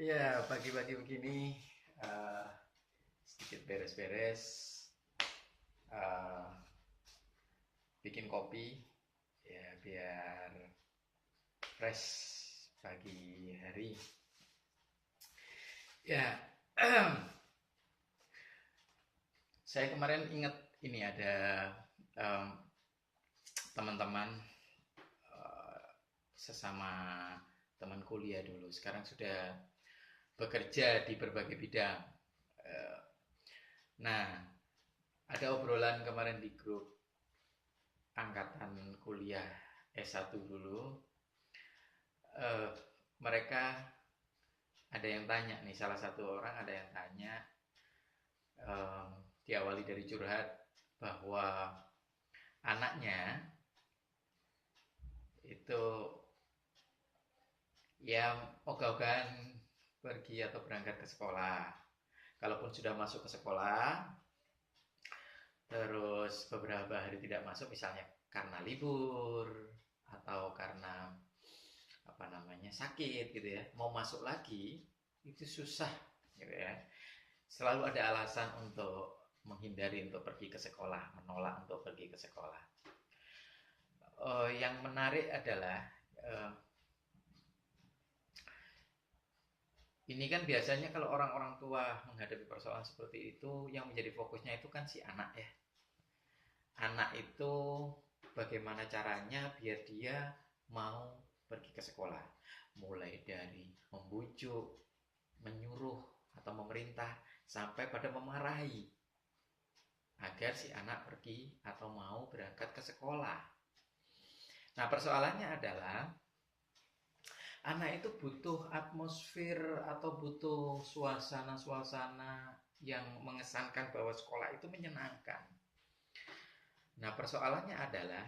Iya, pagi-pagi begini eh, sedikit beres-beres, eh, bikin kopi, ya biar fresh pagi hari. Ya, saya kemarin ingat ini ada em, teman-teman eh, sesama teman kuliah dulu, sekarang sudah bekerja di berbagai bidang. Eh, Nah, ada obrolan kemarin di grup angkatan kuliah S1 dulu. eh, Mereka ada yang tanya nih, salah satu orang ada yang tanya, em, diawali dari curhat bahwa anaknya itu ya ogah-ogahan pergi atau berangkat ke sekolah. Kalaupun sudah masuk ke sekolah, terus beberapa hari tidak masuk, misalnya karena libur atau karena apa namanya sakit gitu ya, mau masuk lagi itu susah gitu ya. Selalu ada alasan untuk menghindari untuk pergi ke sekolah, menolak untuk pergi ke sekolah. Yang menarik adalah uh, ini kan biasanya kalau orang-orang tua menghadapi persoalan seperti itu, yang menjadi fokusnya itu kan si anak ya. Anak itu bagaimana caranya biar dia mau pergi ke sekolah. Mulai dari membujuk, menyuruh, atau memerintah, sampai pada memarahi agar si anak pergi atau mau berangkat ke sekolah. Nah, persoalannya adalah anak itu butuh atmosfer atau butuh suasana-suasana yang mengesankan bahwa sekolah itu menyenangkan. Nah, persoalannya adalah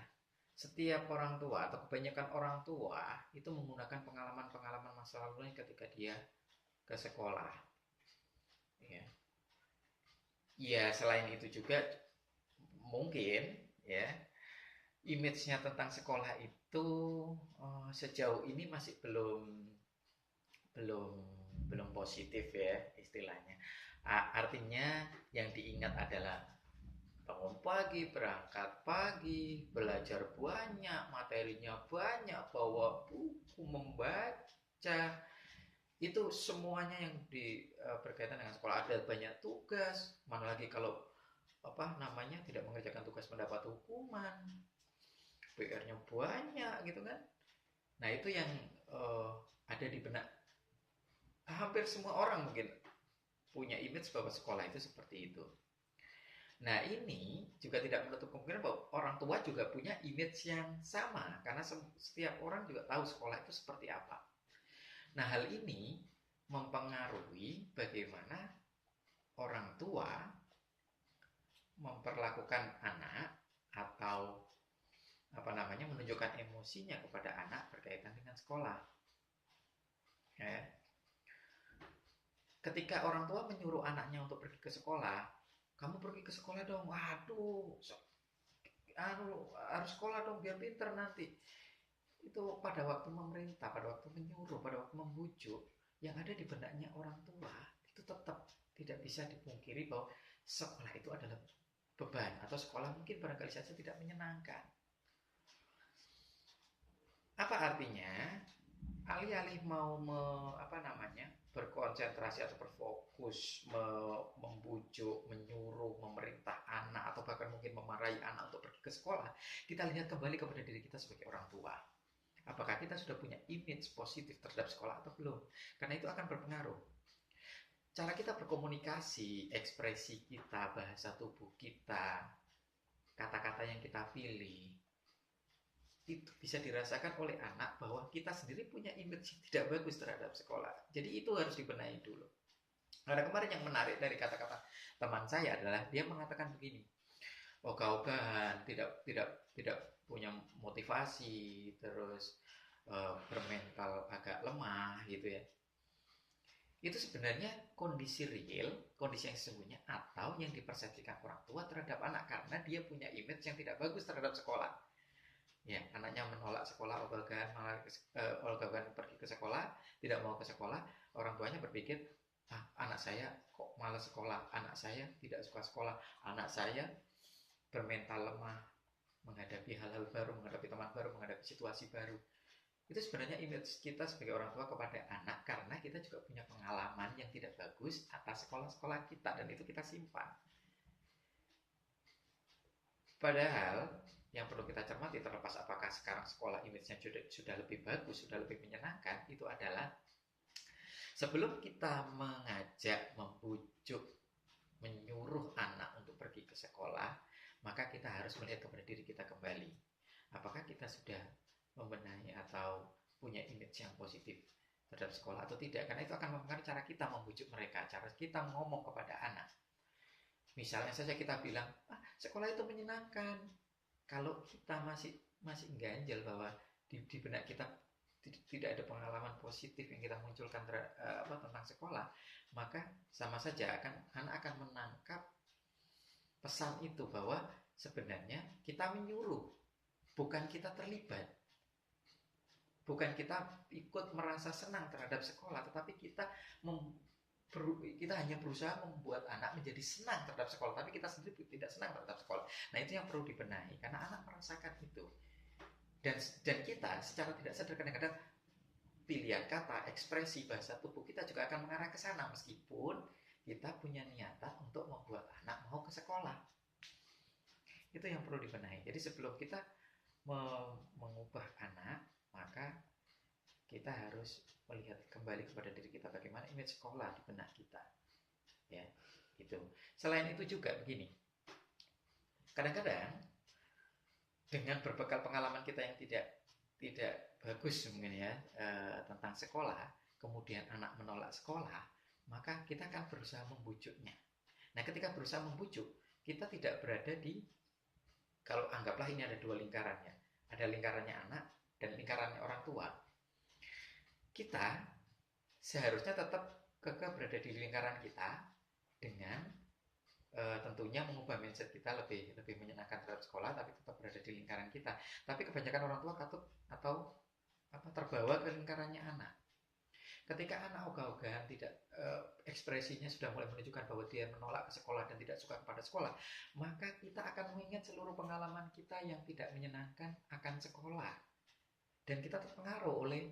setiap orang tua atau kebanyakan orang tua itu menggunakan pengalaman-pengalaman masa lalunya ketika dia ke sekolah. Ya, ya selain itu juga mungkin ya image-nya tentang sekolah itu sejauh ini masih belum belum belum positif ya istilahnya. Artinya yang diingat adalah bangun pagi, berangkat pagi, belajar banyak, materinya banyak, bawa buku, membaca. Itu semuanya yang berkaitan dengan sekolah. Ada banyak tugas, mana lagi kalau apa namanya tidak mengerjakan tugas mendapat hukuman, PR-nya banyak gitu kan. Nah, itu yang uh, ada di benak hampir semua orang mungkin punya image bahwa sekolah itu seperti itu. Nah, ini juga tidak menutup kemungkinan bahwa orang tua juga punya image yang sama karena setiap orang juga tahu sekolah itu seperti apa. Nah, hal ini mempengaruhi bagaimana orang tua memperlakukan anak atau apa namanya menunjukkan emosinya kepada anak berkaitan dengan sekolah. Ya. Ketika orang tua menyuruh anaknya untuk pergi ke sekolah, kamu pergi ke sekolah dong, waduh, harus sekolah dong biar pinter nanti. Itu pada waktu memerintah, pada waktu menyuruh, pada waktu membujuk, yang ada di benaknya orang tua itu tetap tidak bisa dipungkiri bahwa sekolah itu adalah beban atau sekolah mungkin barangkali saja tidak menyenangkan. Apa artinya? Alih-alih mau apa namanya berkonsentrasi atau berfokus membujuk, menyuruh, memerintah anak atau bahkan mungkin memarahi anak untuk pergi ke sekolah, kita lihat kembali kepada diri kita sebagai orang tua. Apakah kita sudah punya image positif terhadap sekolah atau belum? Karena itu akan berpengaruh. Cara kita berkomunikasi, ekspresi kita, bahasa tubuh kita, kata-kata yang kita pilih, itu bisa dirasakan oleh anak bahwa kita sendiri punya image yang tidak bagus terhadap sekolah. Jadi itu harus dibenahi dulu. Nah, kemarin yang menarik dari kata-kata teman saya adalah dia mengatakan begini, ogah-ogahan, tidak punya motivasi, terus bermental agak lemah gitu ya. Itu sebenarnya kondisi real, kondisi yang sesungguhnya atau yang dipersepsikan orang tua terhadap anak karena dia punya image yang tidak bagus terhadap sekolah. Ya, anaknya menolak sekolah, ogah-ogahan, malah ogah-ogahan pergi ke sekolah, tidak mau ke sekolah, orang tuanya berpikir, ah, anak saya kok malas sekolah, anak saya tidak suka sekolah, anak saya bermental lemah, menghadapi hal-hal baru, menghadapi teman baru, menghadapi situasi baru. Itu sebenarnya image kita sebagai orang tua kepada anak karena kita juga punya pengalaman yang tidak bagus atas sekolah-sekolah kita dan itu kita simpan. Padahal yang perlu kita cermati terlepas apakah sekarang sekolah image-nya sudah lebih bagus, sudah lebih menyenangkan, itu adalah sebelum kita mengajak, membujuk, menyuruh anak untuk pergi ke sekolah, maka kita harus melihat kepada diri kita kembali. Apakah kita sudah membenahi atau punya image yang positif terhadap sekolah atau tidak? Karena itu akan mempengaruhi cara kita membujuk mereka, cara kita ngomong kepada anak. Misalnya saja kita bilang, sekolah itu menyenangkan. Kalau kita masih ganjel bahwa di benak kita tidak ada pengalaman positif yang kita munculkan tentang sekolah, maka sama saja anak akan menangkap pesan itu bahwa sebenarnya kita menyuruh, bukan kita terlibat. Bukan kita ikut merasa senang terhadap sekolah, tetapi kita hanya berusaha membuat anak menjadi senang terhadap sekolah, tapi kita sendiri tidak senang terhadap sekolah. Nah, itu yang perlu dibenahi karena anak merasakan itu. Dan kita secara tidak sadar kadang-kadang pilihan kata, ekspresi, bahasa tubuh kita juga akan mengarah ke sana meskipun kita punya niatan untuk membuat anak mau ke sekolah. Itu yang perlu dibenahi. Jadi sebelum kita mengubah anak, maka kita harus melihat kembali kepada diri kita bagaimana image sekolah di benak kita. Ya, itu. Selain itu juga begini. Kadang-kadang dengan berbekal pengalaman kita yang tidak bagus mungkin ya tentang sekolah, kemudian anak menolak sekolah, maka kita akan berusaha membujuknya. Nah, ketika berusaha membujuk, kita tidak berada di, kalau anggaplah ini ada dua lingkarannya, ada lingkarannya anak dan lingkarannya orang tua. Kita seharusnya tetap kekeh berada di lingkaran kita dengan tentunya mengubah mindset kita lebih menyenangkan terhadap sekolah, tapi tetap berada di lingkaran kita. Tapi kebanyakan orang tua katut atau terbawa ke lingkarannya anak. Ketika anak ogah-ogahan tidak ekspresinya sudah mulai menunjukkan bahwa dia menolak ke sekolah dan tidak suka kepada sekolah, maka kita akan mengingat seluruh pengalaman kita yang tidak menyenangkan akan sekolah, dan kita terpengaruh oleh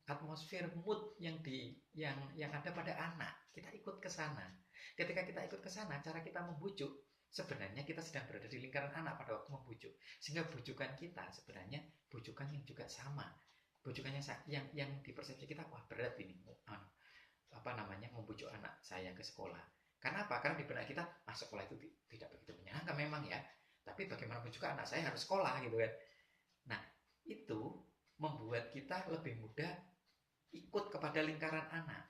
atmosfer mood yang ada pada anak. Kita ikut ke sana. Ketika kita ikut ke sana, cara kita membujuk, sebenarnya kita sedang berada di lingkaran anak pada waktu membujuk. Sehingga bujukan kita sebenarnya bujukan yang juga sama. Bujukannya yang di persepsi kita, wah berat ini membujuk anak saya ke sekolah. Karena apa? Karena di benak kita, sekolah itu tidak begitu menyenangkan memang ya. Tapi bagaimana bujukan anak saya harus sekolah gitu kan. Nah, itu membuat kita lebih mudah ikut kepada lingkaran anak.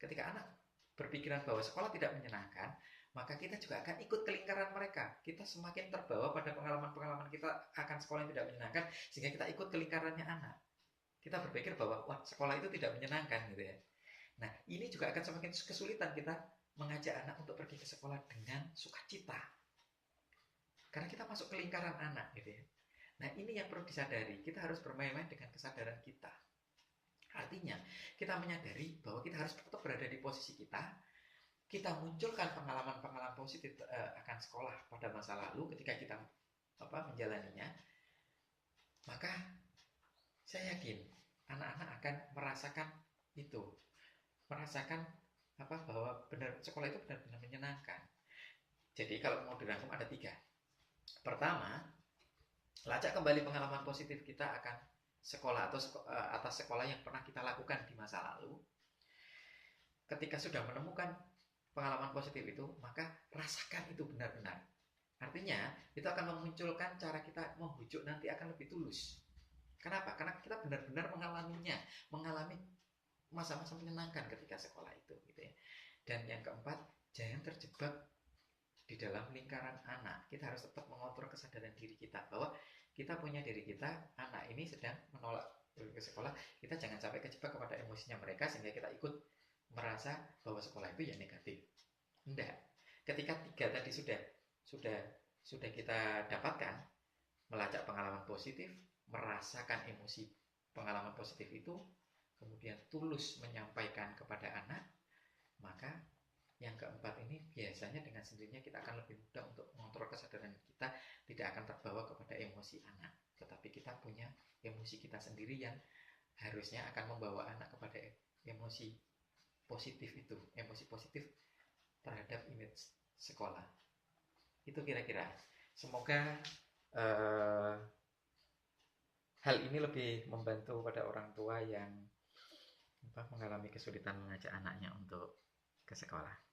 Ketika anak berpikiran bahwa sekolah tidak menyenangkan, maka kita juga akan ikut ke lingkaran mereka. Kita semakin terbawa pada pengalaman-pengalaman kita akan sekolah yang tidak menyenangkan, sehingga kita ikut ke lingkarannya anak. Kita berpikir bahwa wah, sekolah itu tidak menyenangkan gitu ya. Nah, ini juga akan semakin kesulitan kita mengajak anak untuk pergi ke sekolah dengan sukacita. Karena kita masuk ke lingkaran anak gitu ya. Nah, ini yang perlu disadari. Kita harus bermain-main dengan kesadaran kita. Artinya, kita menyadari bahwa kita harus tetap berada di posisi kita. Kita munculkan pengalaman-pengalaman positif akan sekolah pada masa lalu ketika kita menjalaninya. Maka saya yakin anak-anak akan merasakan itu. Merasakan bahwa benar sekolah itu benar-benar menyenangkan. Jadi kalau mau dirangkum ada 3. Pertama, lacak kembali pengalaman positif kita akan sekolah atau atas sekolah yang pernah kita lakukan di masa lalu. Ketika sudah menemukan pengalaman positif itu, maka rasakan itu benar-benar. Artinya, itu akan memunculkan cara kita membujuk nanti akan lebih tulus. Kenapa? Karena kita benar-benar mengalaminya, mengalami masa-masa menyenangkan ketika sekolah itu gitu ya. Dan yang keempat, jangan terjebak di dalam lingkaran anak. Kita harus tetap mengontrol kesadaran diri kita bahwa kita punya diri kita, anak ini sedang menolak ke sekolah. Kita jangan sampai kejebak kepada emosinya mereka sehingga kita ikut merasa bahwa sekolah itu ya negatif. Enggak. Ketika 3 tadi sudah kita dapatkan, melacak pengalaman positif, merasakan emosi pengalaman positif itu, kemudian tulus menyampaikan kepada anak, maka yang keempat ini biasanya dengan sendirinya kita akan lebih mudah untuk mengontrol kesadaran kita, tidak akan terbawa kepada emosi anak, tetapi kita punya emosi kita sendiri yang harusnya akan membawa anak kepada emosi positif itu, emosi positif terhadap image sekolah. Itu kira-kira. Semoga hal ini lebih membantu pada orang tua yang mengalami kesulitan mengajak anaknya untuk ke sekolah.